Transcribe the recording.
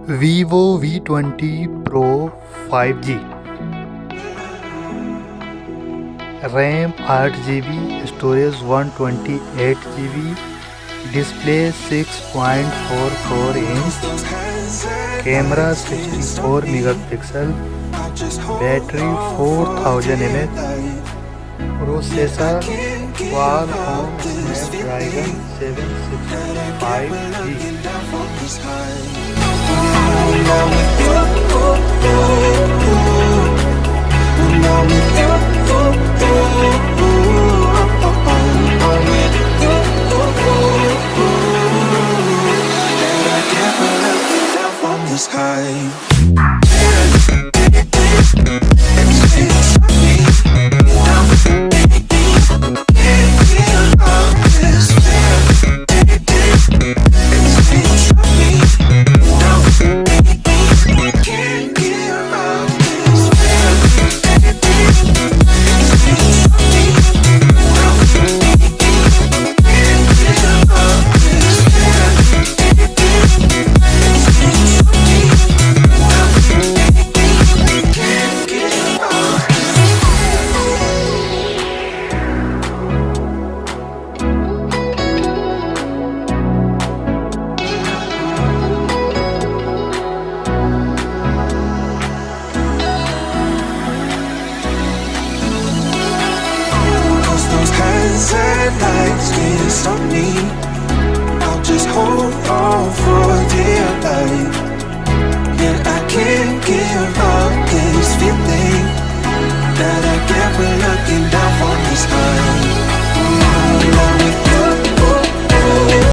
Vivo V20 Pro 5G, RAM 8GB, storage 128GB, display 6.44 inch, camera 64 megapixel, battery 4000 mAh, processor Qualcomm Snapdragon 765G. At nights can't stop me. I'll just hold on for dear life.